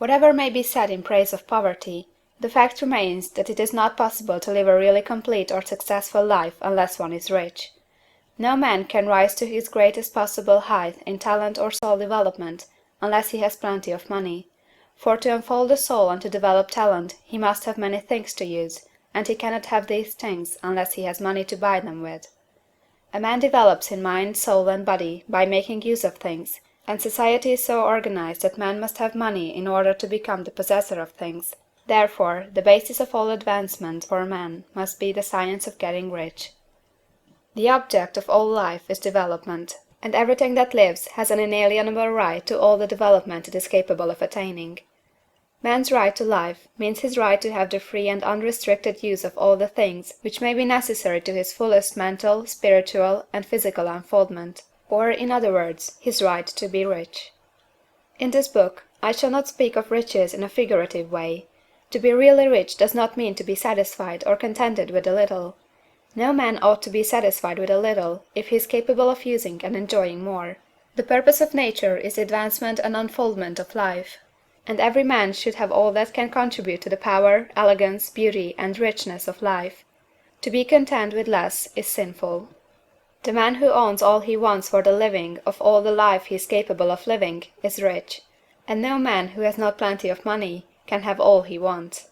Whatever may be said in praise of poverty, the fact remains that it is not possible to live a really complete or successful life unless one is rich. No man can rise to his greatest possible height in talent or soul development unless he has plenty of money, for to unfold the soul and to develop talent he must have many things to use, and he cannot have these things unless he has money to buy them with. A man develops in mind, soul, and body by making use of things, and society is so organized that man must have money in order to become the possessor of things. Therefore, the basis of all advancement for man must be the science of getting rich. The object of all life is development, and everything that lives has an inalienable right to all the development it is capable of attaining. Man's right to life means his right to have the free and unrestricted use of all the things which may be necessary to his fullest mental, spiritual, and physical unfoldment, or, in other words, his right to be rich. In this book, I shall not speak of riches in a figurative way. To be really rich does not mean to be satisfied or contented with a little. No man ought to be satisfied with a little if he is capable of using and enjoying more. The purpose of nature is the advancement and unfoldment of life, and every man should have all that can contribute to the power, elegance, beauty, and richness of life. To be content with less is sinful. The man who owns all he wants for the living of all the life he is capable of living is rich, and no man who has not plenty of money can have all he wants.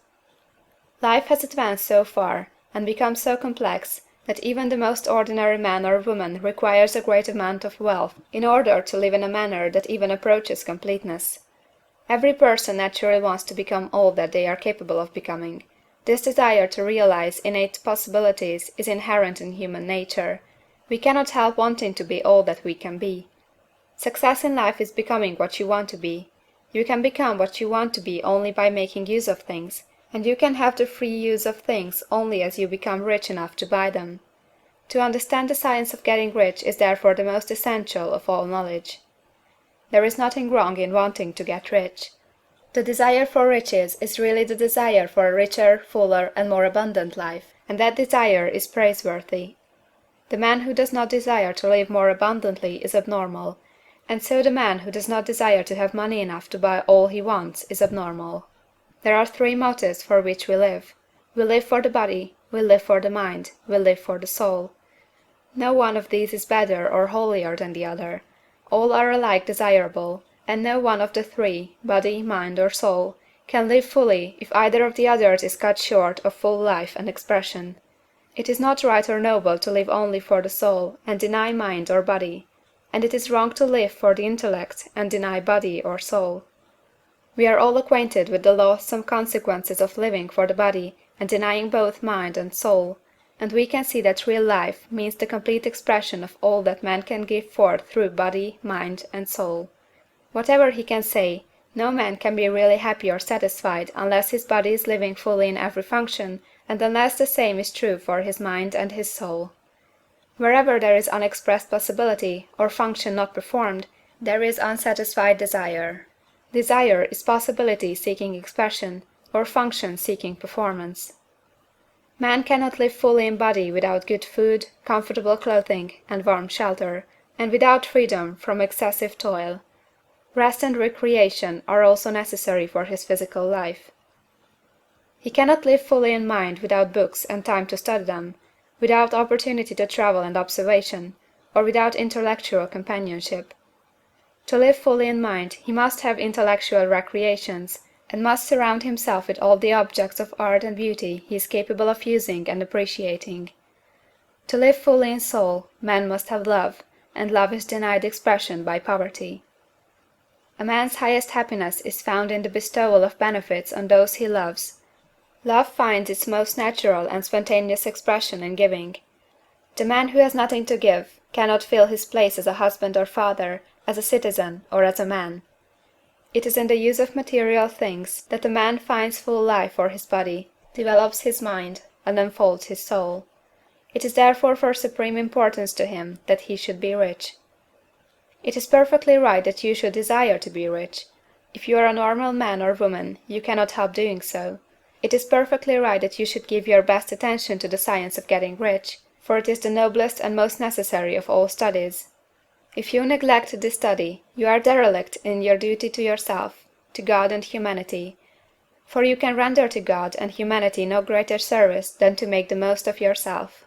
Life has advanced so far, and become so complex, that even the most ordinary man or woman requires a great amount of wealth in order to live in a manner that even approaches completeness. Every person naturally wants to become all that they are capable of becoming. This desire to realize innate possibilities is inherent in human nature. We cannot help wanting to be all that we can be. Success in life is becoming what you want to be. You can become what you want to be only by making use of things, and you can have the free use of things only as you become rich enough to buy them. To understand the science of getting rich is therefore the most essential of all knowledge. There is nothing wrong in wanting to get rich. The desire for riches is really the desire for a richer, fuller, and more abundant life, and that desire is praiseworthy. The man who does not desire to live more abundantly is abnormal, and so the man who does not desire to have money enough to buy all he wants is abnormal. There are three motives for which we live. We live for the body, we live for the mind, we live for the soul. No one of these is better or holier than the other. All are alike desirable, and no one of the three, body, mind, or soul, can live fully if either of the others is cut short of full life and expression. It is not right or noble to live only for the soul and deny mind or body, and it is wrong to live for the intellect and deny body or soul. We are all acquainted with the loathsome consequences of living for the body and denying both mind and soul, and we can see that real life means the complete expression of all that man can give forth through body, mind, and soul. Whatever he can say, no man can be really happy or satisfied unless his body is living fully in every function, and unless the same is true for his mind and his soul. Wherever there is unexpressed possibility, or function not performed, there is unsatisfied desire. Desire is possibility seeking expression, or function seeking performance. Man cannot live fully in body without good food, comfortable clothing, and warm shelter, and without freedom from excessive toil. Rest and recreation are also necessary for his physical life. He cannot live fully in mind without books and time to study them, without opportunity to travel and observation, or without intellectual companionship. To live fully in mind he must have intellectual recreations, and must surround himself with all the objects of art and beauty he is capable of using and appreciating. To live fully in soul, man must have love, and love is denied expression by poverty. A man's highest happiness is found in the bestowal of benefits on those he loves. Love finds its most natural and spontaneous expression in giving. The man who has nothing to give cannot fill his place as a husband or father, as a citizen, or as a man. It is in the use of material things that a man finds full life for his body, develops his mind, and unfolds his soul. It is therefore for supreme importance to him that he should be rich. It is perfectly right that you should desire to be rich. If you are a normal man or woman, you cannot help doing so. It is perfectly right that you should give your best attention to the science of getting rich, for it is the noblest and most necessary of all studies. If you neglect this study, you are derelict in your duty to yourself. to God and humanity; for you can render to God and humanity no greater service than to make the most of yourself.